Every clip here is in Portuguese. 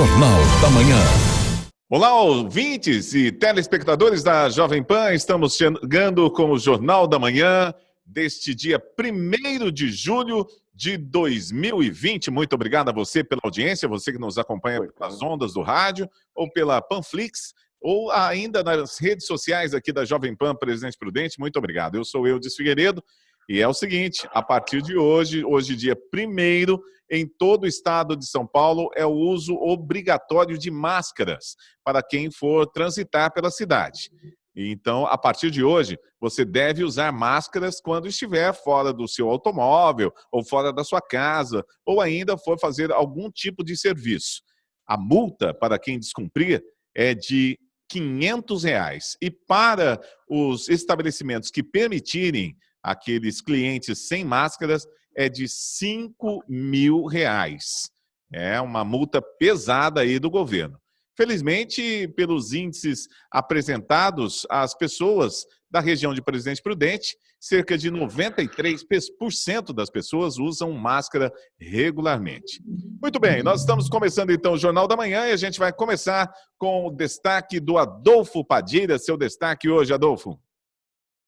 Jornal da Manhã. Olá, ouvintes e telespectadores da Jovem Pan. Estamos chegando com o Jornal da Manhã deste dia 1º de julho de 2020. Muito obrigado a você pela audiência, você que nos acompanha pelas ondas do rádio ou pela Panflix, ou ainda nas redes sociais aqui da Jovem Pan Presidente Prudente. Muito obrigado. Eu sou Eudes Figueiredo e é o seguinte, a partir de hoje dia 1º, em todo o estado de São Paulo, é o uso obrigatório de máscaras para quem for transitar pela cidade. Então, a partir de hoje, você deve usar máscaras quando estiver fora do seu automóvel, ou fora da sua casa, ou ainda for fazer algum tipo de serviço. A multa para quem descumprir é de R$ 500. E para os estabelecimentos que permitirem aqueles clientes sem máscaras, é de R$ 5.000. É uma multa pesada aí do governo. Felizmente, pelos índices apresentados às pessoas da região de Presidente Prudente, cerca de 93% das pessoas usam máscara regularmente. Muito bem, nós estamos começando então o Jornal da Manhã e a gente vai começar com o destaque do Adolfo Padilha. Seu destaque hoje, Adolfo?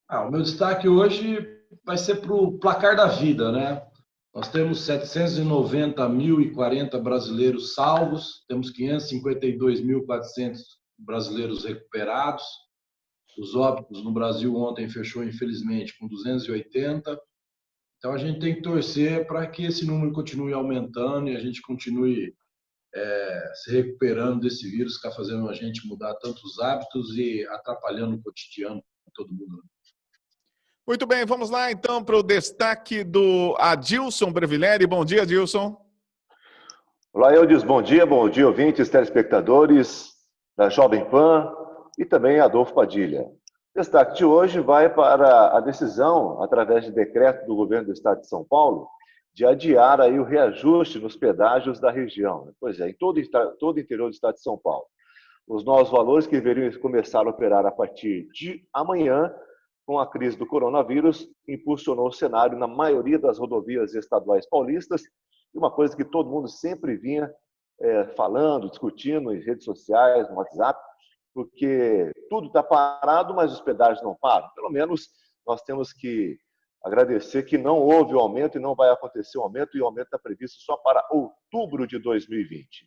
O meu destaque hoje vai ser para o placar da vida, né? Nós temos 790.040 brasileiros salvos, temos 552.400 brasileiros recuperados. Os óbitos no Brasil ontem fechou, infelizmente, com 280. Então, a gente tem que torcer para que esse número continue aumentando e a gente continue se recuperando desse vírus que está fazendo a gente mudar tantos hábitos e atrapalhando o cotidiano de todo mundo. Muito bem, vamos lá então para o destaque do Adilson Brevileri. Bom dia, Adilson. Olá, Eudes, bom dia, ouvintes, telespectadores da Jovem Pan e também Adolfo Padilha. O destaque de hoje vai para a decisão, através de decreto do governo do estado de São Paulo, de adiar aí o reajuste nos pedágios da região. Pois é, em todo o interior do estado de São Paulo. Os novos valores que deveriam começar a operar a partir de amanhã, com a crise do coronavírus, impulsionou o cenário na maioria das rodovias estaduais paulistas, e uma coisa que todo mundo sempre vinha falando, discutindo em redes sociais, no WhatsApp, porque tudo está parado, mas os pedágios não param. Pelo menos nós temos que agradecer que não houve o aumento e não vai acontecer o aumento, e o aumento está previsto só para outubro de 2020.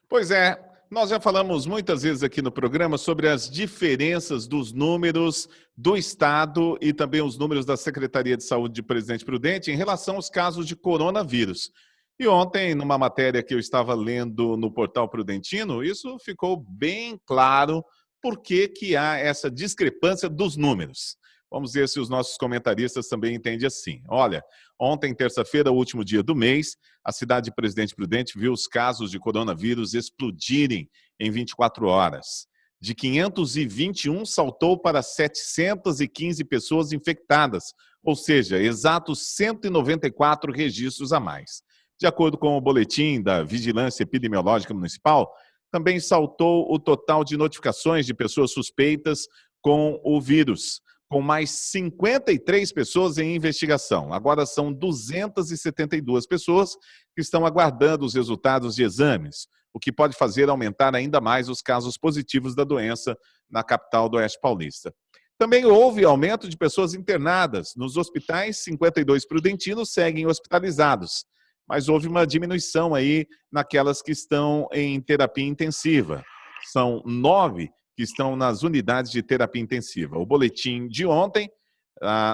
Pois é. Nós já falamos muitas vezes aqui no programa sobre as diferenças dos números do Estado e também os números da Secretaria de Saúde de Presidente Prudente em relação aos casos de coronavírus. E ontem, numa matéria que eu estava lendo no portal Prudentino, isso ficou bem claro por que há essa discrepância dos números. Vamos ver se os nossos comentaristas também entendem assim. Olha, ontem, terça-feira, o último dia do mês, a cidade de Presidente Prudente viu os casos de coronavírus explodirem em 24 horas. De 521, saltou para 715 pessoas infectadas, ou seja, exatos 194 registros a mais. De acordo com o boletim da Vigilância Epidemiológica Municipal, também saltou o total de notificações de pessoas suspeitas com o vírus, com mais 53 pessoas em investigação. Agora são 272 pessoas que estão aguardando os resultados de exames, o que pode fazer aumentar ainda mais os casos positivos da doença na capital do Oeste Paulista. Também houve aumento de pessoas internadas. Nos hospitais, 52 prudentinos seguem hospitalizados, mas houve uma diminuição aí naquelas que estão em terapia intensiva. São 9 que estão nas unidades de terapia intensiva. O boletim de ontem,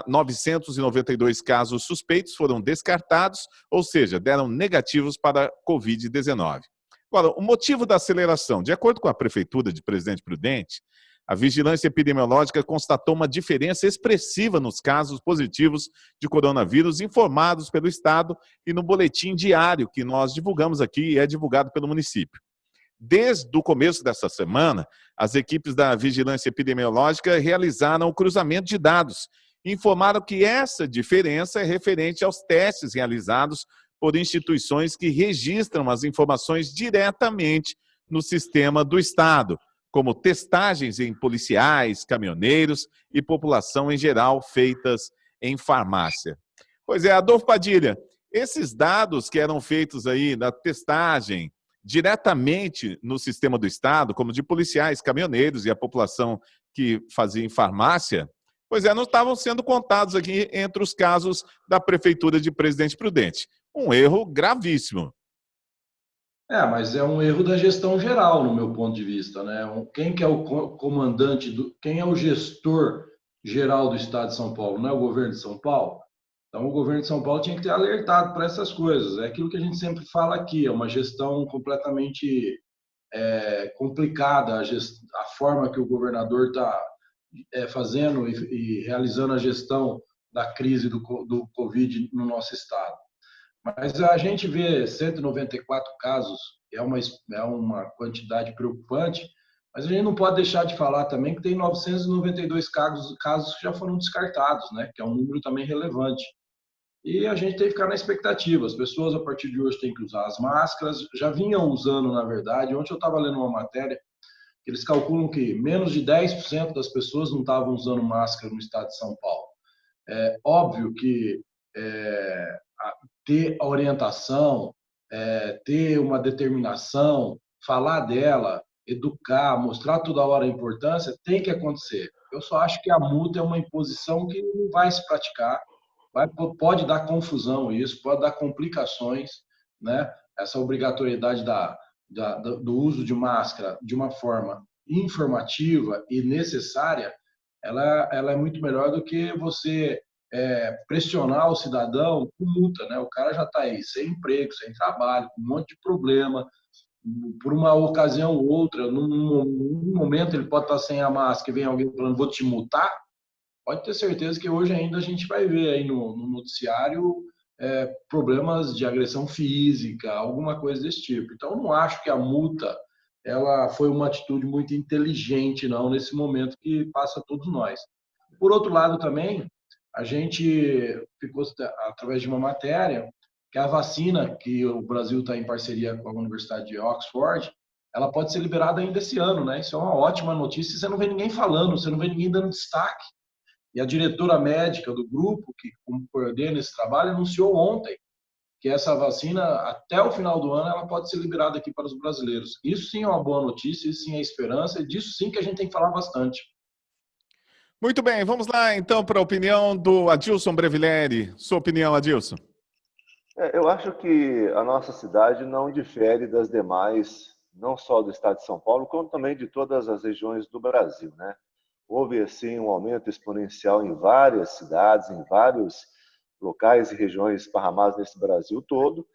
992 casos suspeitos foram descartados, ou seja, deram negativos para a Covid-19. Agora, o motivo da aceleração, de acordo com a Prefeitura de Presidente Prudente, a Vigilância Epidemiológica constatou uma diferença expressiva nos casos positivos de coronavírus informados pelo Estado e no boletim diário que nós divulgamos aqui e é divulgado pelo município. Desde o começo dessa semana, as equipes da Vigilância Epidemiológica realizaram o cruzamento de dados e informaram que essa diferença é referente aos testes realizados por instituições que registram as informações diretamente no sistema do Estado, como testagens em policiais, caminhoneiros e população em geral feitas em farmácia. Pois é, Adolfo Padilha, esses dados que eram feitos aí na testagem diretamente no sistema do Estado, como de policiais, caminhoneiros e a população que fazia em farmácia, pois é, não estavam sendo contados aqui entre os casos da Prefeitura de Presidente Prudente. Um erro gravíssimo. Mas é um erro da gestão geral, no meu ponto de vista, né? Quem que é o comandante, quem é o gestor geral do Estado de São Paulo? Não é o governo de São Paulo? Então, o governo de São Paulo tinha que ter alertado para essas coisas. É aquilo que a gente sempre fala aqui, é uma gestão completamente complicada, a forma que o governador está fazendo e realizando a gestão da crise do Covid no nosso Estado. Mas a gente vê 194 casos, é uma quantidade preocupante, mas a gente não pode deixar de falar também que tem 992 casos que já foram descartados, né? Que é um número também relevante. E a gente tem que ficar na expectativa. As pessoas, a partir de hoje, têm que usar as máscaras. Já vinham usando, na verdade. Ontem eu estava lendo uma matéria que eles calculam que menos de 10% das pessoas não estavam usando máscara no estado de São Paulo. É óbvio que ter a orientação, ter uma determinação, falar dela, educar, mostrar toda hora a importância, tem que acontecer. Eu só acho que a multa é uma imposição que não vai se praticar, pode dar confusão isso, pode dar complicações, né? Essa obrigatoriedade do uso de máscara de uma forma informativa e necessária, ela é muito melhor do que você pressionar o cidadão com multa, né? O cara já está aí sem emprego, sem trabalho, com um monte de problema, por uma ocasião ou outra, num momento ele pode estar sem a máscara e vem alguém falando, vou te multar, pode ter certeza que hoje ainda a gente vai ver aí no noticiário problemas de agressão física, alguma coisa desse tipo. Então, eu não acho que a multa ela foi uma atitude muito inteligente, não, nesse momento que passa a todos nós. Por outro lado, também, a gente ficou, através de uma matéria, que a vacina que o Brasil está em parceria com a Universidade de Oxford, ela pode ser liberada ainda esse ano, né? Isso é uma ótima notícia, você não vê ninguém falando, você não vê ninguém dando destaque. E a diretora médica do grupo, que coordena esse trabalho, anunciou ontem que essa vacina, até o final do ano, ela pode ser liberada aqui para os brasileiros. Isso sim é uma boa notícia, isso sim é esperança, e disso sim que a gente tem que falar bastante. Muito bem, vamos lá então para a opinião do Adilson Brevileri. Sua opinião, Adilson? Eu acho que a nossa cidade não difere das demais, não só do estado de São Paulo, como também de todas as regiões do Brasil, né? Houve, assim, um aumento exponencial em várias cidades, em vários locais e regiões esparramadas nesse Brasil todo.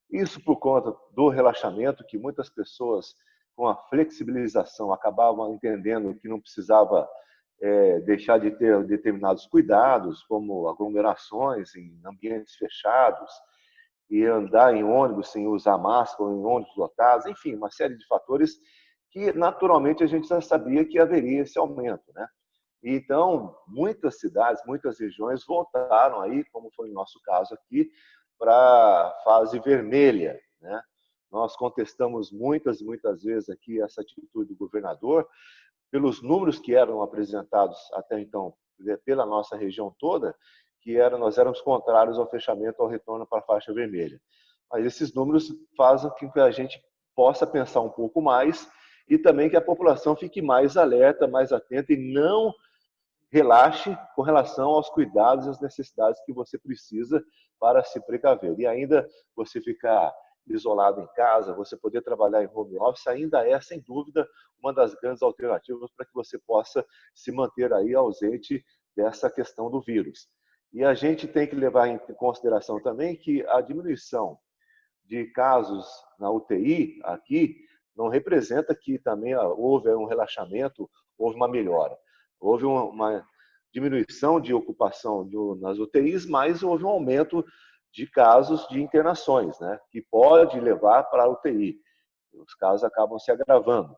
Isso por conta do relaxamento, que muitas pessoas, com a flexibilização, acabavam entendendo que não precisava deixar de ter determinados cuidados, como aglomerações em ambientes fechados, e andar em ônibus sem usar máscara, ou em ônibus lotados, enfim, uma série de fatores que naturalmente a gente já sabia que haveria esse aumento, né? Então, muitas cidades, muitas regiões voltaram aí, como foi o nosso caso aqui, para a fase vermelha, né? Nós contestamos muitas vezes aqui essa atitude do governador, pelos números que eram apresentados até então pela nossa região toda, que nós éramos contrários ao fechamento, ao retorno para a faixa vermelha. Mas esses números fazem com que a gente possa pensar um pouco mais e também que a população fique mais alerta, mais atenta e não relaxe com relação aos cuidados e às necessidades que você precisa para se precaver. E ainda você ficar isolado em casa, você poder trabalhar em home office, ainda é, sem dúvida, uma das grandes alternativas para que você possa se manter aí ausente dessa questão do vírus. E a gente tem que levar em consideração também que a diminuição de casos na UTI aqui não representa que também houve um relaxamento, houve uma melhora. Houve uma diminuição de ocupação nas UTIs, mas houve um aumento de casos de internações, né, que pode levar para a UTI. Os casos acabam se agravando.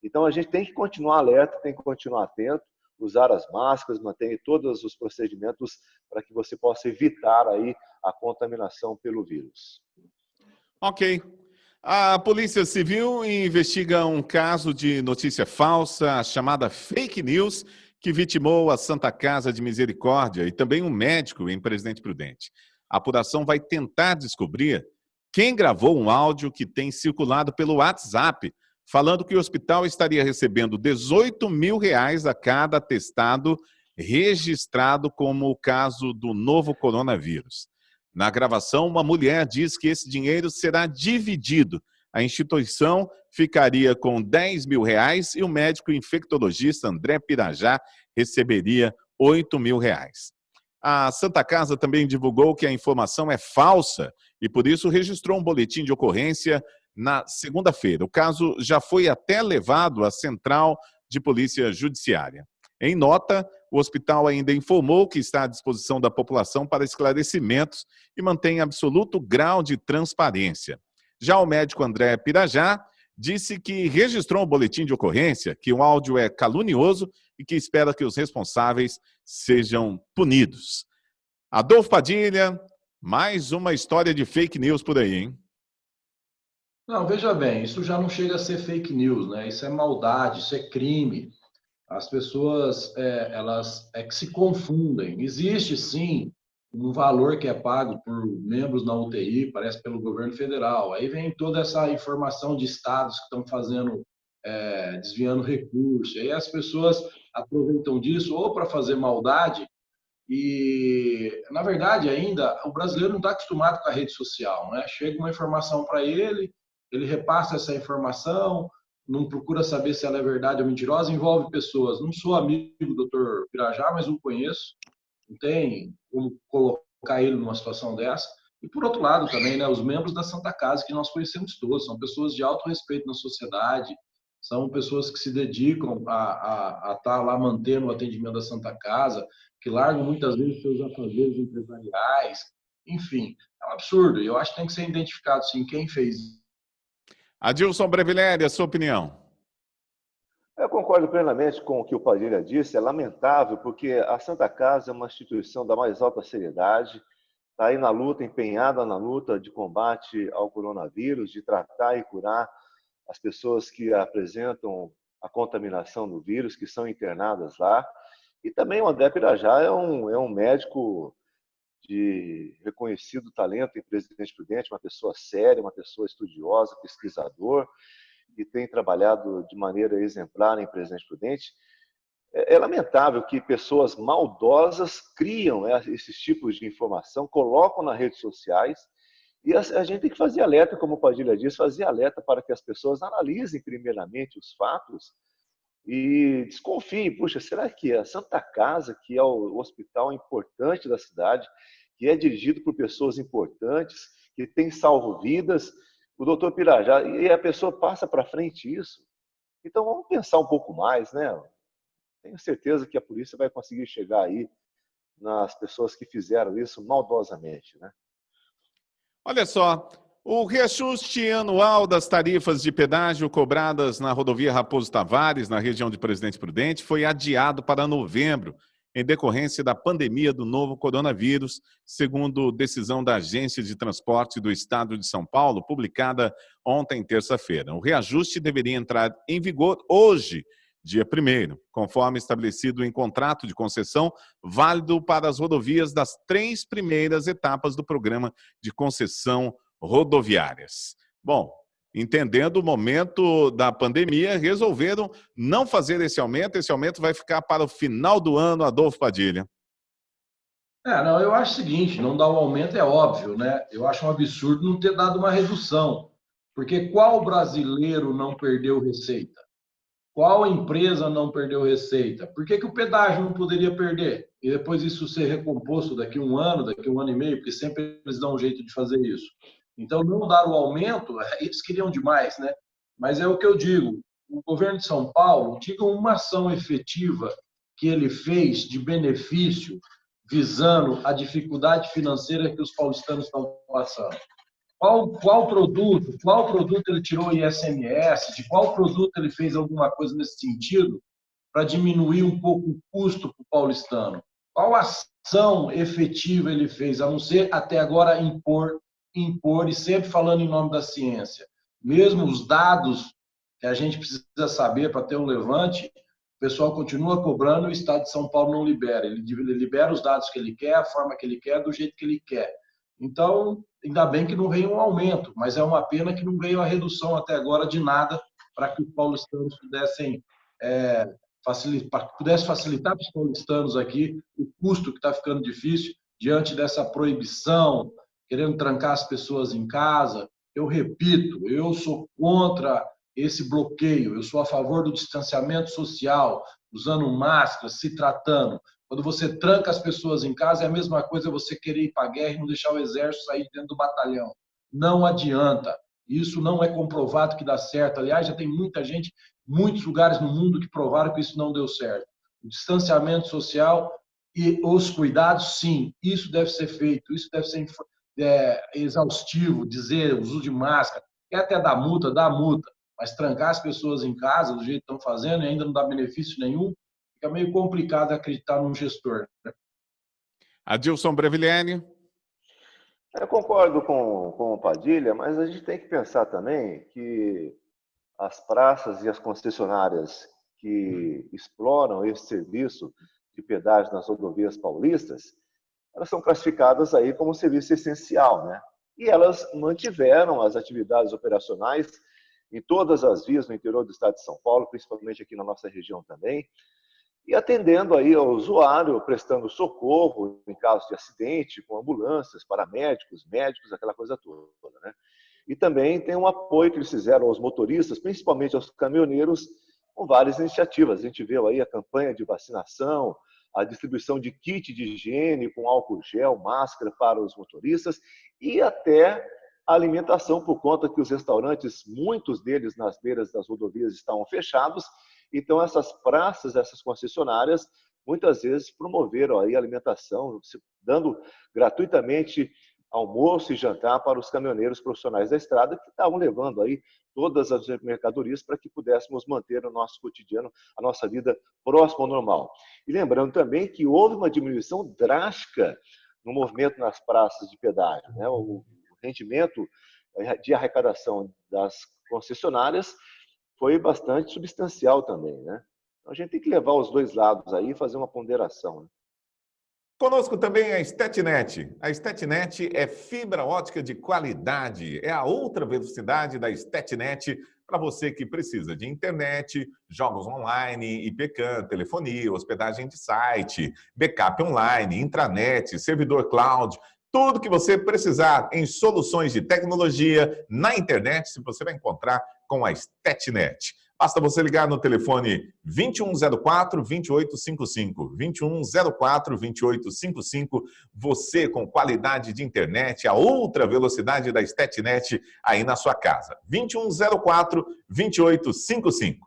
Então, a gente tem que continuar alerta, tem que continuar atento, usar as máscaras, manter todos os procedimentos para que você possa evitar aí a contaminação pelo vírus. Ok. A Polícia Civil investiga um caso de notícia falsa, chamada fake news, que vitimou a Santa Casa de Misericórdia e também um médico em Presidente Prudente. A apuração vai tentar descobrir quem gravou um áudio que tem circulado pelo WhatsApp, falando que o hospital estaria recebendo R$18 mil a cada atestado registrado como o caso do novo coronavírus. Na gravação, uma mulher diz que esse dinheiro será dividido. A instituição ficaria com R$10 mil e o médico infectologista André Pirajá receberia R$8 mil. A Santa Casa também divulgou que a informação é falsa e, por isso, registrou um boletim de ocorrência na segunda-feira. O caso já foi até levado à Central de Polícia Judiciária. Em nota, o hospital ainda informou que está à disposição da população para esclarecimentos e mantém absoluto grau de transparência. Já o médico André Pirajá disse que registrou um boletim de ocorrência, que o áudio é calunioso e que espera que os responsáveis sejam punidos. Adolfo Padilha, mais uma história de fake news por aí, hein? Não, veja bem, isso já não chega a ser fake news, né? Isso é maldade, isso é crime. As pessoas, elas que se confundem. Existe, sim, um valor que é pago por membros na UTI, parece pelo governo federal. Aí vem toda essa informação de estados que estão fazendo, desviando recursos. Aí as pessoas aproveitam disso ou para fazer maldade e, na verdade, ainda, o brasileiro não está acostumado com a rede social, né? Chega uma informação para ele, ele repassa essa informação, não procura saber se ela é verdade ou mentirosa, envolve pessoas. Não sou amigo do Dr. Pirajá, mas o conheço. Não tem como colocar ele numa situação dessa. E, por outro lado, também, né, os membros da Santa Casa, que nós conhecemos todos, são pessoas de alto respeito na sociedade, são pessoas que se dedicam a estar lá mantendo o atendimento da Santa Casa, que largam muitas vezes seus afazeres empresariais. Enfim, é um absurdo. E eu acho que tem que ser identificado, sim, quem fez isso. Adilson Brevileri, a sua opinião? Eu concordo plenamente com o que o Padilha disse. É lamentável, porque a Santa Casa é uma instituição da mais alta seriedade, está aí na luta, empenhada na luta de combate ao coronavírus, de tratar e curar as pessoas que apresentam a contaminação do vírus, que são internadas lá. E também o André Pirajá é um médico de reconhecido talento em Presidente Prudente, uma pessoa séria, uma pessoa estudiosa, pesquisador, que tem trabalhado de maneira exemplar em Presidente Prudente. É lamentável que pessoas maldosas criam esses tipos de informação, colocam nas redes sociais, e a gente tem que fazer alerta, como o Padilha disse, fazer alerta para que as pessoas analisem primeiramente os fatos e desconfiem. Puxa, será que a Santa Casa, que é o hospital importante da cidade, que é dirigido por pessoas importantes, que tem salvo vidas, o doutor Pirajá, e a pessoa passa para frente isso? Então vamos pensar um pouco mais, né? Tenho certeza que a polícia vai conseguir chegar aí nas pessoas que fizeram isso maldosamente, né? Olha só, o reajuste anual das tarifas de pedágio cobradas na rodovia Raposo Tavares, na região de Presidente Prudente, foi adiado para novembro, em decorrência da pandemia do novo coronavírus, segundo decisão da Agência de Transporte do Estado de São Paulo, publicada ontem, terça-feira. O reajuste deveria entrar em vigor hoje, dia 1º, conforme estabelecido em contrato de concessão, válido para as rodovias das 3 primeiras etapas do programa de concessão rodoviárias. Bom, entendendo o momento da pandemia, resolveram não fazer esse aumento vai ficar para o final do ano, Adolfo Padilha. Não, eu acho o seguinte, não dar o aumento é óbvio, né? Eu acho um absurdo não ter dado uma redução, porque qual brasileiro não perdeu receita? Qual empresa não perdeu receita? Por que o pedágio não poderia perder? E depois isso ser recomposto daqui a um ano e meio, porque sempre eles dão um jeito de fazer isso. Então, não dar o aumento, eles queriam demais, né? Mas é o que eu digo, o governo de São Paulo, diga uma ação efetiva que ele fez de benefício visando a dificuldade financeira que os paulistanos estão passando. Qual produto ele tirou o ICMS, de qual produto ele fez alguma coisa nesse sentido para diminuir um pouco o custo para o paulistano? Qual ação efetiva ele fez, a não ser até agora impor e sempre falando em nome da ciência? Mesmo os dados que a gente precisa saber para ter um levante, o pessoal continua cobrando e o Estado de São Paulo não libera. Ele libera os dados que ele quer, a forma que ele quer, do jeito que ele quer. Então, ainda bem que não veio um aumento, mas é uma pena que não veio a redução até agora de nada para que os paulistanos pudessem pudesse facilitar para os paulistanos aqui o custo que está ficando difícil diante dessa proibição, querendo trancar as pessoas em casa. Eu repito, eu sou contra esse bloqueio, eu sou a favor do distanciamento social, usando máscara, se tratando. Quando você tranca as pessoas em casa, é a mesma coisa você querer ir para a guerra e não deixar o exército sair dentro do batalhão. Não adianta. Isso não é comprovado que dá certo. Aliás, já tem muita gente, muitos lugares no mundo que provaram que isso não deu certo. O distanciamento social e os cuidados, sim, isso deve ser feito, isso deve ser exaustivo, dizer o uso de máscara, quer até dar multa, mas trancar as pessoas em casa do jeito que estão fazendo e ainda não dá benefício nenhum, fica meio complicado acreditar num gestor. Né? Adilson Brevilheni. Eu concordo com o Padilha, mas a gente tem que pensar também que as praças e as concessionárias que exploram esse serviço de pedágio nas rodovias paulistas, elas são classificadas aí como serviço essencial, né? E elas mantiveram as atividades operacionais em todas as vias no interior do estado de São Paulo, principalmente aqui na nossa região também, e atendendo aí ao usuário, prestando socorro em caso de acidente, com ambulâncias, paramédicos, médicos, aquela coisa toda, né? E também tem um apoio que eles fizeram aos motoristas, principalmente aos caminhoneiros, com várias iniciativas. A gente viu aí a campanha de vacinação, a distribuição de kit de higiene com álcool gel, máscara para os motoristas e até a alimentação, por conta que os restaurantes, muitos deles nas beiras das rodovias, estavam fechados. Então, essas praças, essas concessionárias, muitas vezes promoveram aí a alimentação, dando gratuitamente almoço e jantar para os caminhoneiros profissionais da estrada que estavam levando aí todas as mercadorias para que pudéssemos manter o nosso cotidiano, a nossa vida próxima ao normal. E lembrando também que houve uma diminuição drástica no movimento nas praças de pedágio, né? O rendimento de arrecadação das concessionárias foi bastante substancial também, né? Então, a gente tem que levar os dois lados aí e fazer uma ponderação, né? Conosco também a StatNet. A StatNet é fibra ótica de qualidade. É a outra velocidade da StatNet para você que precisa de internet, jogos online, IPCAM, telefonia, hospedagem de site, backup online, intranet, servidor cloud. Tudo que você precisar em soluções de tecnologia na internet, você vai encontrar com a StatNet. Basta você ligar no telefone 2104-2855. 2104-2855. Você com qualidade de internet, a outra velocidade da StatNet aí na sua casa. 2104-2855.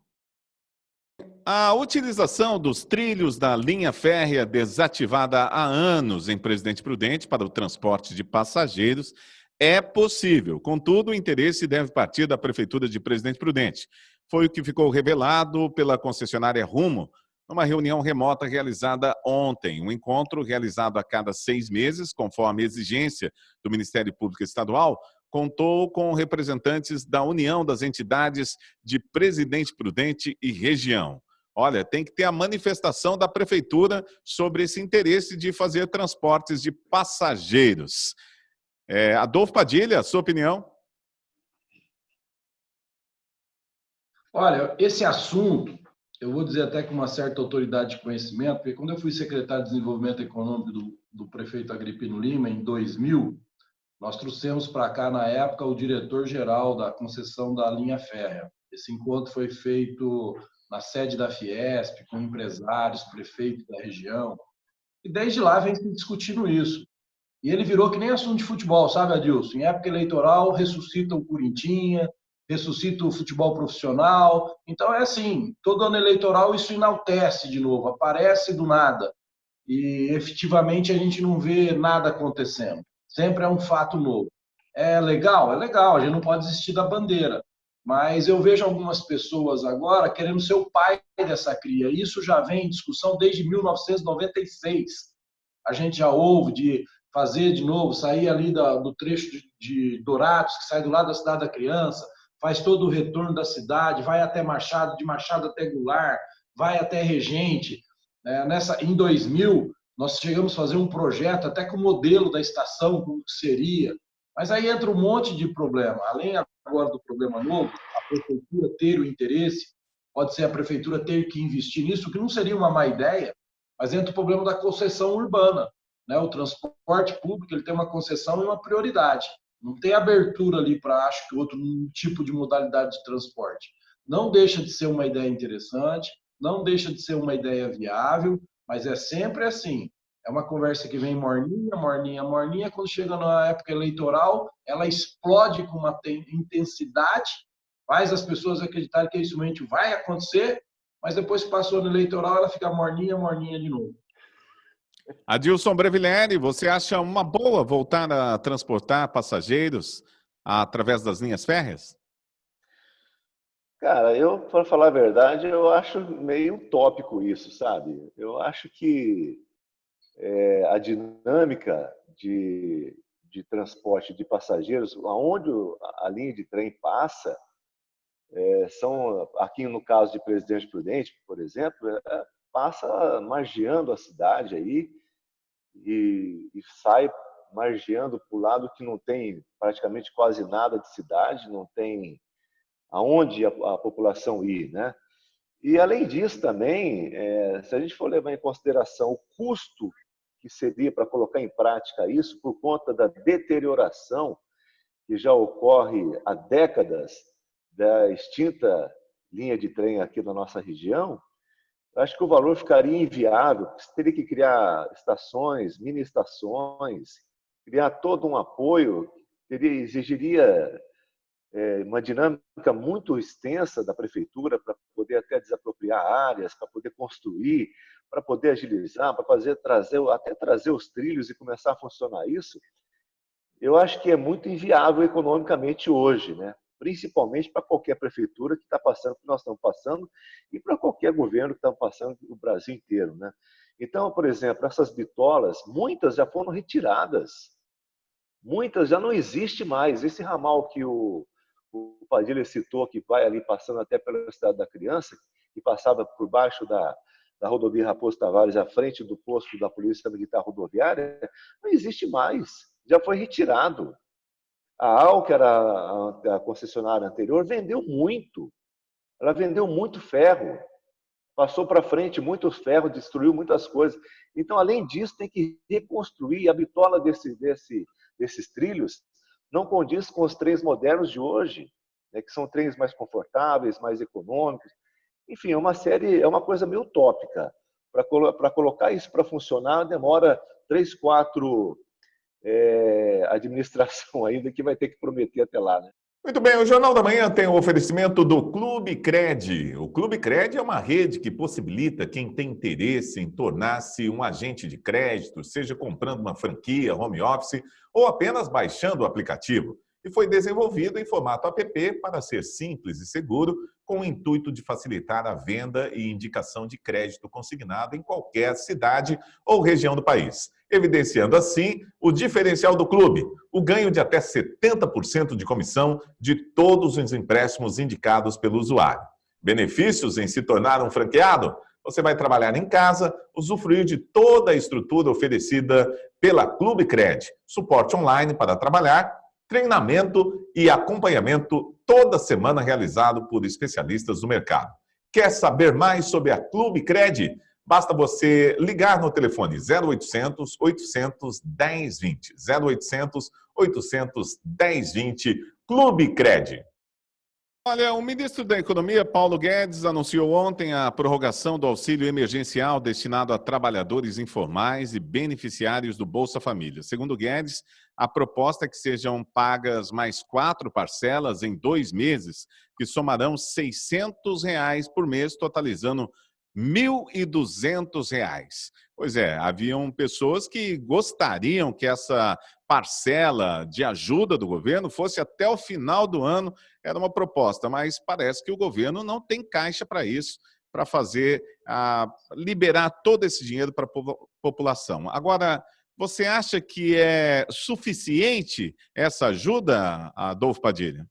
A utilização dos trilhos da linha férrea desativada há anos em Presidente Prudente para o transporte de passageiros é possível. Contudo, o interesse deve partir da Prefeitura de Presidente Prudente. Foi o que ficou revelado pela concessionária Rumo numa reunião remota realizada ontem. Um encontro realizado a cada 6 meses, conforme a exigência do Ministério Público Estadual, contou com representantes da União das Entidades de Presidente Prudente e Região. Olha, tem que ter a manifestação da Prefeitura sobre esse interesse de fazer transportes de passageiros. Adolfo Padilha, sua opinião? Olha, esse assunto, eu vou dizer até com uma certa autoridade de conhecimento, porque quando eu fui secretário de Desenvolvimento Econômico do prefeito Agripino Lima, em 2000, nós trouxemos para cá, na época, o diretor-geral da concessão da linha férrea. Esse encontro foi feito na sede da Fiesp, com empresários, prefeitos da região, e desde lá vem se discutindo isso. E ele virou que nem assunto de futebol, sabe, Adilson? Em época eleitoral, ressuscita o Corinthians, ressuscita o futebol profissional. Então, é assim, todo ano eleitoral isso enaltece de novo, aparece do nada. E, efetivamente, a gente não vê nada acontecendo. Sempre é um fato novo. É legal? É legal, a gente não pode desistir da bandeira. Mas eu vejo algumas pessoas agora querendo ser o pai dessa cria. Isso já vem em discussão desde 1996. A gente já ouve de fazer de novo, sair ali do trecho de Dourados, que sai do lado da Cidade da Criança, faz todo o retorno da cidade, vai até Machado, de Machado até Goulart, vai até Regente. Em 2000, Nós chegamos a fazer um projeto até com o modelo da estação, como seria, mas aí entra um monte de problema. Além agora do problema novo, a prefeitura ter o interesse, pode ser a prefeitura ter que investir nisso, que não seria uma má ideia, mas entra o problema da concessão urbana, né? O transporte público ele tem uma concessão e uma prioridade. Não tem abertura ali para, acho que, outro tipo de modalidade de transporte. Não deixa de ser uma ideia interessante, não deixa de ser uma ideia viável, mas é sempre assim. É uma conversa que vem morninha, morninha, morninha. Quando chega na época eleitoral, ela explode com uma intensidade, faz as pessoas acreditarem que isso realmente vai acontecer, mas depois que passou no eleitoral, ela fica morninha, morninha de novo. Adilson Brevileri, você acha uma boa voltar a transportar passageiros através das linhas férreas? Cara, para falar a verdade, eu acho meio utópico isso, sabe? Eu acho que a dinâmica de transporte de passageiros, aonde a linha de trem passa, são, aqui no caso de Presidente Prudente, por exemplo, passa margeando a cidade aí e sai margeando para o lado que não tem praticamente quase nada de cidade, não tem aonde a população ir, né? E além disso também, se a gente for levar em consideração o custo que seria para colocar em prática isso, por conta da deterioração que já ocorre há décadas da extinta linha de trem aqui na nossa região, acho que o valor ficaria inviável. Você teria que criar estações, mini estações, criar todo um apoio, exigiria uma dinâmica muito extensa da prefeitura para poder até desapropriar áreas, para poder construir, para poder agilizar, para trazer os trilhos e começar a funcionar isso. Eu acho que é muito inviável economicamente hoje, né? Principalmente para qualquer prefeitura que está passando o que nós estamos passando e para qualquer governo que está passando o Brasil inteiro, né? Então, por exemplo, essas bitolas, muitas já foram retiradas, muitas já não existem mais. Esse ramal que o Padilha citou, que vai ali passando até pela Cidade da Criança, que passava por baixo da rodovia Raposo Tavares, à frente do posto da Polícia Militar Rodoviária, não existe mais, já foi retirado. A AL, que era a concessionária anterior, vendeu muito. Ela vendeu muito ferro, passou para frente muitos ferros, destruiu muitas coisas. Então, além disso, tem que reconstruir. A bitola desses trilhos não condiz com os trens modernos de hoje, né, que são trens mais confortáveis, mais econômicos. Enfim, é uma coisa meio utópica. Para colocar isso para funcionar, demora 3, 4 administração ainda que vai ter que prometer até lá, né? Muito bem, o Jornal da Manhã tem o oferecimento do Clube Cred. O Clube Cred é uma rede que possibilita quem tem interesse em tornar-se um agente de crédito, seja comprando uma franquia, home office ou apenas baixando o aplicativo. E foi desenvolvido em formato app para ser simples e seguro, com o intuito de facilitar a venda e indicação de crédito consignado em qualquer cidade ou região do país, evidenciando assim o diferencial do clube, o ganho de até 70% de comissão de todos os empréstimos indicados pelo usuário. Benefícios em se tornar um franqueado? Você vai trabalhar em casa, usufruir de toda a estrutura oferecida pela Clube Cred, suporte online para trabalhar, treinamento e acompanhamento toda semana realizado por especialistas do mercado. Quer saber mais sobre a Clube Cred? Basta você ligar no telefone 0800 800 1020. 0800 800 1020. Clube Cred. Olha, o ministro da Economia, Paulo Guedes, anunciou ontem a prorrogação do auxílio emergencial destinado a trabalhadores informais e beneficiários do Bolsa Família. Segundo Guedes, a proposta é que sejam pagas mais 4 parcelas em 2 meses, que somarão R$ 600 por mês, totalizando R$ 1.200. Pois é, haviam pessoas que gostariam que essa parcela de ajuda do governo fosse até o final do ano. Era uma proposta, mas parece que o governo não tem caixa para isso, para liberar todo esse dinheiro para a população. Agora, você acha que é suficiente essa ajuda, Adolfo Padilha?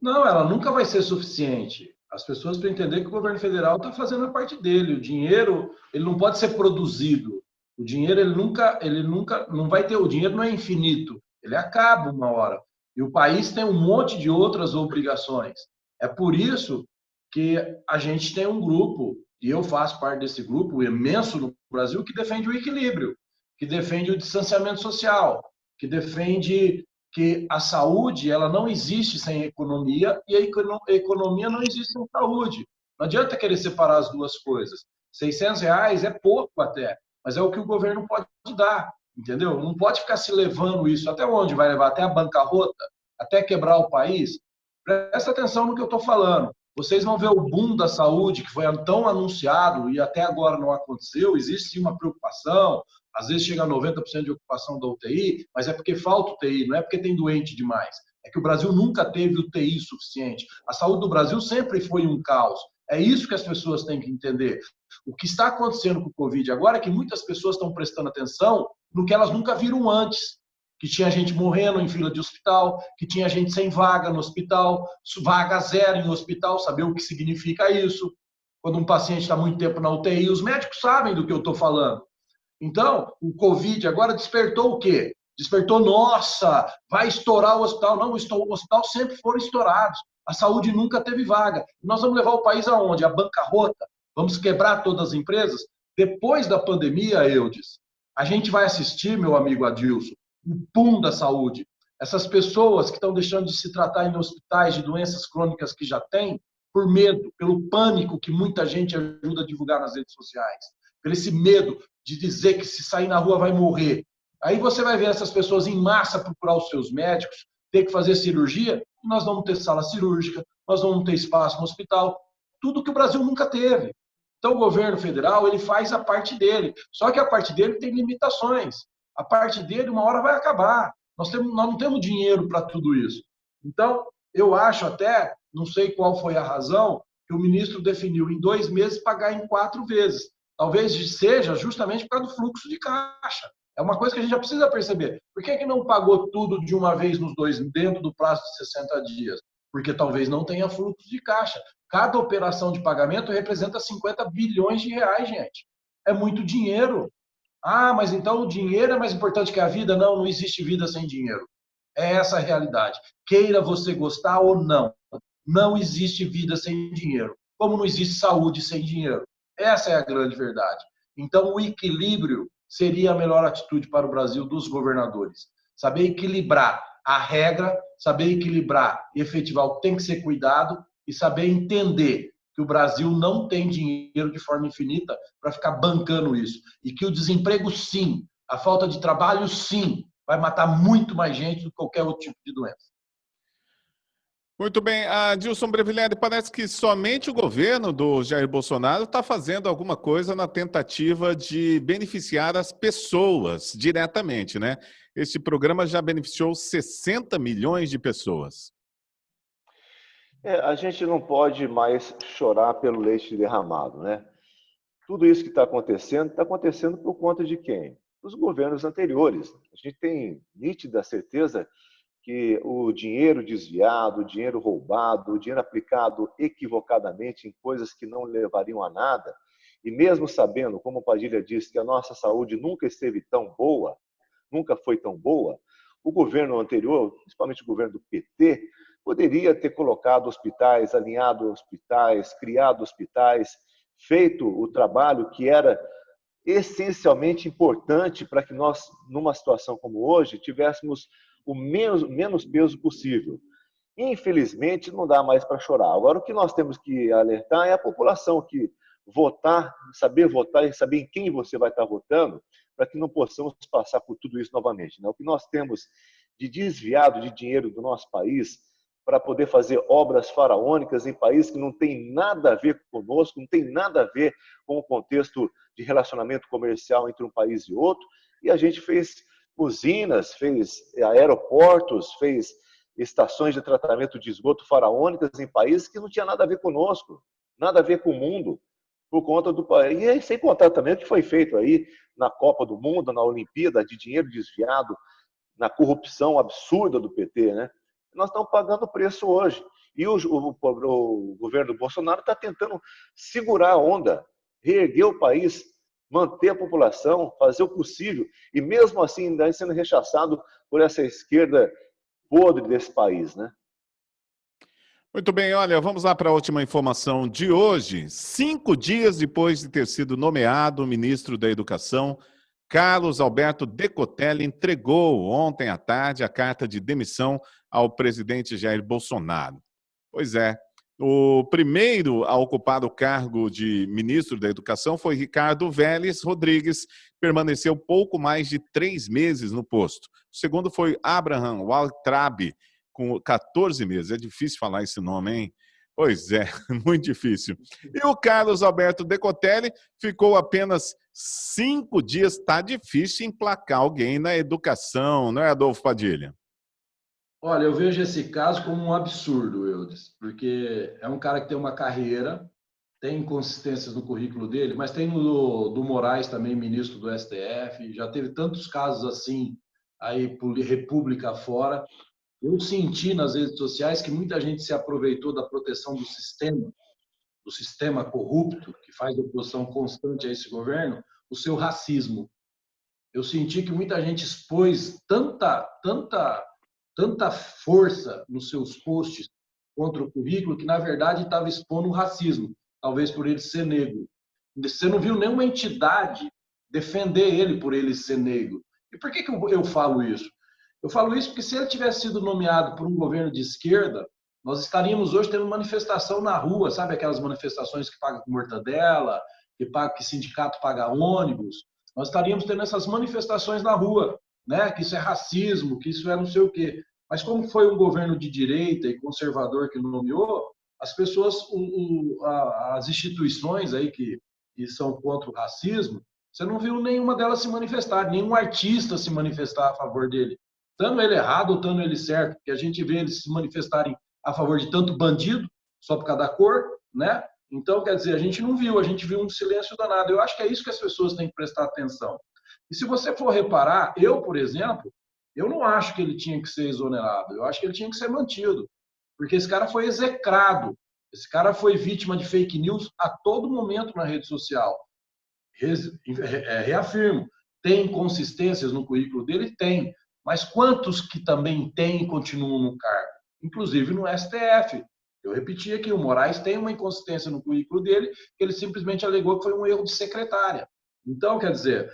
Não, ela nunca vai ser suficiente. As pessoas precisam entender que o governo federal está fazendo a parte dele. O dinheiro ele não pode ser produzido. O dinheiro, ele nunca não vai ter, o dinheiro não é infinito, ele acaba uma hora. E o país tem um monte de outras obrigações. É por isso que a gente tem um grupo, e eu faço parte desse grupo imenso no Brasil, que defende o equilíbrio, que defende o distanciamento social, que defende que a saúde ela não existe sem economia e a economia não existe sem saúde. Não adianta querer separar as duas coisas. R$ 600 é pouco até, mas é o que o governo pode dar, entendeu? Não pode ficar se levando isso. Até onde vai levar? Até a bancarrota? Até quebrar o país? Presta atenção no que eu estou falando. Vocês vão ver o boom da saúde, que foi tão anunciado e até agora não aconteceu. Existe sim uma preocupação, às vezes chega a 90% de ocupação da UTI, mas é porque falta UTI, não é porque tem doente demais. É que o Brasil nunca teve UTI suficiente. A saúde do Brasil sempre foi um caos. É isso que as pessoas têm que entender. O que está acontecendo com o Covid agora é que muitas pessoas estão prestando atenção no que elas nunca viram antes. Que tinha gente morrendo em fila de hospital, que tinha gente sem vaga no hospital, vaga zero em hospital, saber o que significa isso. Quando um paciente está muito tempo na UTI, os médicos sabem do que eu estou falando. Então, o Covid agora despertou o quê? Despertou, nossa, vai estourar o hospital. Não, o hospital sempre foram estourados. A saúde nunca teve vaga. Nós vamos levar o país aonde? A bancarrota? Vamos quebrar todas as empresas? Depois da pandemia, Eudes, a gente vai assistir, meu amigo Adilson, o boom da saúde. Essas pessoas que estão deixando de se tratar em hospitais de doenças crônicas que já têm, por medo, pelo pânico que muita gente ajuda a divulgar nas redes sociais, por esse medo de dizer que se sair na rua vai morrer. Aí você vai ver essas pessoas em massa procurar os seus médicos, ter que fazer cirurgia, e nós vamos ter sala cirúrgica, nós vamos ter espaço no hospital, tudo que o Brasil nunca teve. Então o governo federal, ele faz a parte dele, só que a parte dele tem limitações. A parte dele uma hora vai acabar. Nós não temos dinheiro para tudo isso. Então, eu acho até, não sei qual foi a razão, que o ministro definiu em 2 meses pagar em 4 vezes. Talvez seja justamente por causa do fluxo de caixa. É uma coisa que a gente já precisa perceber. Por que não pagou tudo de uma vez nos dois, dentro do prazo de 60 dias? Porque talvez não tenha fluxo de caixa. Cada operação de pagamento representa 50 bilhões de reais, gente. É muito dinheiro. Ah, mas então o dinheiro é mais importante que a vida? Não, não existe vida sem dinheiro. É essa a realidade. Queira você gostar ou não, não existe vida sem dinheiro. Como não existe saúde sem dinheiro. Essa é a grande verdade. Então, o equilíbrio seria a melhor atitude para o Brasil dos governadores. Saber equilibrar a regra, saber equilibrar e efetivar o que tem que ser cuidado e saber entender que o Brasil não tem dinheiro de forma infinita para ficar bancando isso. E que o desemprego, sim, a falta de trabalho, sim, vai matar muito mais gente do que qualquer outro tipo de doença. Muito bem. Adilson Breviglieri, parece que somente o governo do Jair Bolsonaro está fazendo alguma coisa na tentativa de beneficiar as pessoas diretamente, né? Este programa já beneficiou 60 milhões de pessoas. A gente não pode mais chorar pelo leite derramado, né? Tudo isso que está acontecendo por conta de quem? Dos governos anteriores. A gente tem nítida certeza que o dinheiro desviado, o dinheiro roubado, o dinheiro aplicado equivocadamente em coisas que não levariam a nada, e mesmo sabendo, como o Padilha disse, que a nossa saúde nunca esteve tão boa, nunca foi tão boa, o governo anterior, principalmente o governo do PT, poderia ter colocado hospitais, alinhado hospitais, criado hospitais, feito o trabalho que era essencialmente importante para que nós, numa situação como hoje, tivéssemos o menos peso possível. Infelizmente, não dá mais para chorar. Agora, o que nós temos que alertar é a população que votar e saber em quem você vai estar votando, para que não possamos passar por tudo isso novamente. O que nós temos de desviado de dinheiro do nosso país para poder fazer obras faraônicas em países que não tem nada a ver conosco, não tem nada a ver com o contexto de relacionamento comercial entre um país e outro, e a gente fez usinas, fez aeroportos, fez estações de tratamento de esgoto faraônicas em países que não tinha nada a ver conosco, nada a ver com o mundo, por conta do país. E sem contar também o que foi feito aí na Copa do Mundo, na Olimpíada, de dinheiro desviado, na corrupção absurda do PT, né? Nós estamos pagando o preço hoje. E o governo do Bolsonaro está tentando segurar a onda, reerguer o país, manter a população, fazer o possível, e mesmo assim ainda sendo rechaçado por essa esquerda podre desse país, né? Muito bem, olha, vamos lá para a última informação de hoje. 5 dias depois de ter sido nomeado ministro da Educação, Carlos Alberto Decotelli entregou ontem à tarde a carta de demissão ao presidente Jair Bolsonaro. Pois é, o primeiro a ocupar o cargo de ministro da Educação foi Ricardo Vélez Rodrigues, permaneceu pouco mais de 3 meses no posto. O segundo foi Abraham Weintraub, com 14 meses. É difícil falar esse nome, hein? Pois é, muito difícil. E o Carlos Alberto Decotelli ficou apenas 5 dias. Está difícil emplacar alguém na educação, não é, Adolfo Padilha? Olha, eu vejo esse caso como um absurdo, Eudes, porque é um cara que tem uma carreira, tem inconsistências no currículo dele, mas tem no do Moraes também, ministro do STF, já teve tantos casos assim aí por República fora. Eu senti nas redes sociais que muita gente se aproveitou da proteção do sistema corrupto, que faz oposição constante a esse governo, o seu racismo. Eu senti que muita gente expôs tanta força nos seus posts contra o currículo que, na verdade, estava expondo o racismo, talvez por ele ser negro. Você não viu nenhuma entidade defender ele por ele ser negro. E por que eu falo isso? Eu falo isso porque se ele tivesse sido nomeado por um governo de esquerda, nós estaríamos hoje tendo manifestação na rua, sabe aquelas manifestações que pagam com mortadela, que sindicato paga ônibus? Nós estaríamos tendo essas manifestações na rua, né? Que isso é racismo, que isso é não sei o quê. Mas como foi um governo de direita e conservador que nomeou, as pessoas, as instituições aí que são contra o racismo, você não viu nenhuma delas se manifestar, nenhum artista se manifestar a favor dele. Tanto ele errado ou tanto ele certo, porque a gente vê eles se manifestarem a favor de tanto bandido, só por causa da cor, né? Então, quer dizer, a gente não viu, a gente viu um silêncio danado. Eu acho que é isso que as pessoas têm que prestar atenção. E se você for reparar, eu, por exemplo, eu não acho que ele tinha que ser exonerado, eu acho que ele tinha que ser mantido, porque esse cara foi execrado, esse cara foi vítima de fake news a todo momento na rede social. Reafirmo, tem inconsistências no currículo dele? Tem, mas quantos que também têm e continuam no cargo? Inclusive no STF. Eu repeti aqui, o Moraes tem uma inconsistência no currículo dele, que ele simplesmente alegou que foi um erro de secretária. Então, quer dizer,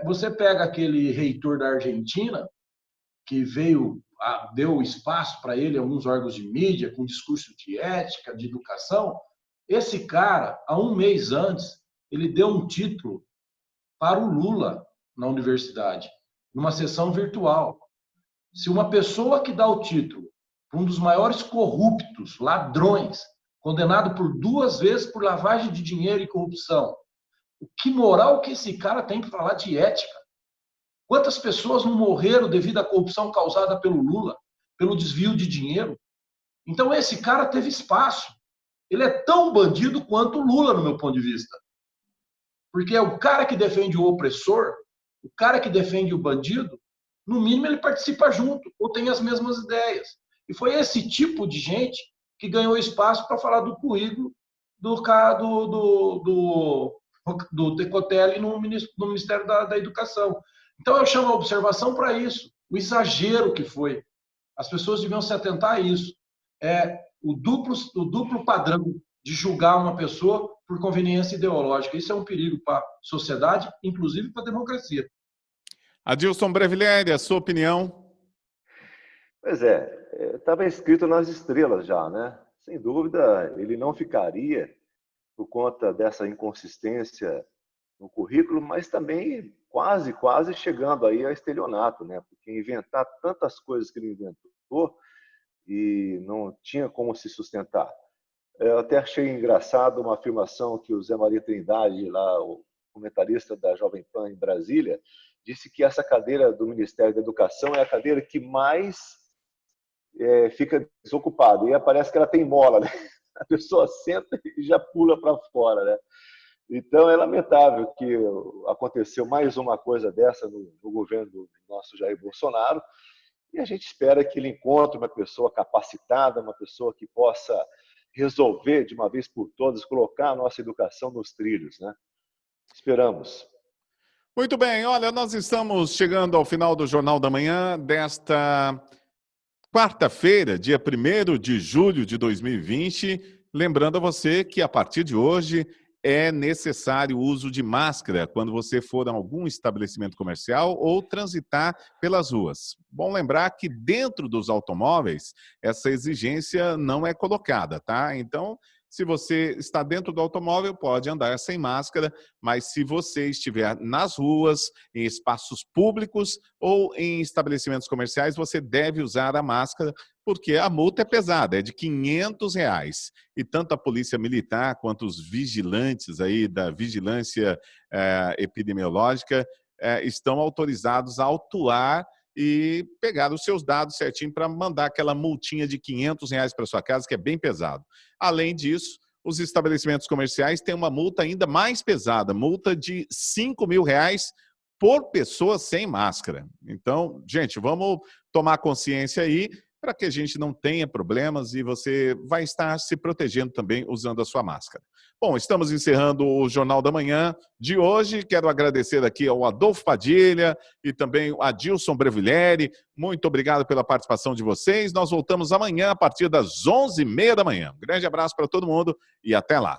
você pega aquele reitor da Argentina, que deu espaço para ele em alguns órgãos de mídia, com discurso de ética, de educação. Esse cara, há um mês antes, ele deu um título para o Lula na universidade, numa sessão virtual. Se uma pessoa que dá o título para um dos maiores corruptos, ladrões, condenado por 2 vezes por lavagem de dinheiro e corrupção, que moral que esse cara tem para falar de ética? Quantas pessoas não morreram devido à corrupção causada pelo Lula, pelo desvio de dinheiro? Então esse cara teve espaço. Ele é tão bandido quanto o Lula, no meu ponto de vista. Porque é o cara que defende o opressor, o cara que defende o bandido, no mínimo ele participa junto, ou tem as mesmas ideias. E foi esse tipo de gente que ganhou espaço para falar do currículo do Decotelli no Ministério da Educação. Então eu chamo a observação para isso, o exagero que foi. As pessoas deviam se atentar a isso. O duplo padrão de julgar uma pessoa por conveniência ideológica. Isso é um perigo para a sociedade, inclusive para a democracia. Adilson Brevileri, a sua opinião? Pois estava escrito nas estrelas já, né? Sem dúvida, ele não ficaria por conta dessa inconsistência no currículo, mas também quase chegando aí a estelionato, né? Porque inventar tantas coisas que ele inventou e não tinha como se sustentar. Eu até achei engraçado uma afirmação que o Zé Maria Trindade, lá, o comentarista da Jovem Pan em Brasília, disse que essa cadeira do Ministério da Educação é a cadeira que mais fica desocupada. E parece que ela tem mola, né? A pessoa senta e já pula para fora, né? Então é lamentável que aconteceu mais uma coisa dessa no governo do nosso Jair Bolsonaro, e a gente espera que ele encontre uma pessoa capacitada, uma pessoa que possa resolver de uma vez por todas, colocar a nossa educação nos trilhos, né? Esperamos. Muito bem, olha, nós estamos chegando ao final do Jornal da Manhã desta quarta-feira, dia 1º de julho de 2020. Lembrando a você que a partir de hoje é necessário o uso de máscara quando você for a algum estabelecimento comercial ou transitar pelas ruas. Bom lembrar que dentro dos automóveis essa exigência não é colocada, tá? Então, se você está dentro do automóvel, pode andar sem máscara, mas se você estiver nas ruas, em espaços públicos ou em estabelecimentos comerciais, você deve usar a máscara, porque a multa é pesada, é de R$ 500. E tanto a Polícia Militar quanto os vigilantes aí da vigilância epidemiológica estão autorizados a autuar e pegar os seus dados certinho para mandar aquela multinha de R$ 500 para sua casa, que é bem pesado. Além disso, os estabelecimentos comerciais têm uma multa ainda mais pesada, multa de R$ 5.000 por pessoa sem máscara. Então, gente, vamos tomar consciência aí para que a gente não tenha problemas e você vai estar se protegendo também usando a sua máscara. Bom, estamos encerrando o Jornal da Manhã de hoje. Quero agradecer aqui ao Adolfo Padilha e também ao Adilson Breviglieri. Muito obrigado pela participação de vocês. Nós voltamos amanhã a partir das 11h30 da manhã. Um grande abraço para todo mundo e até lá.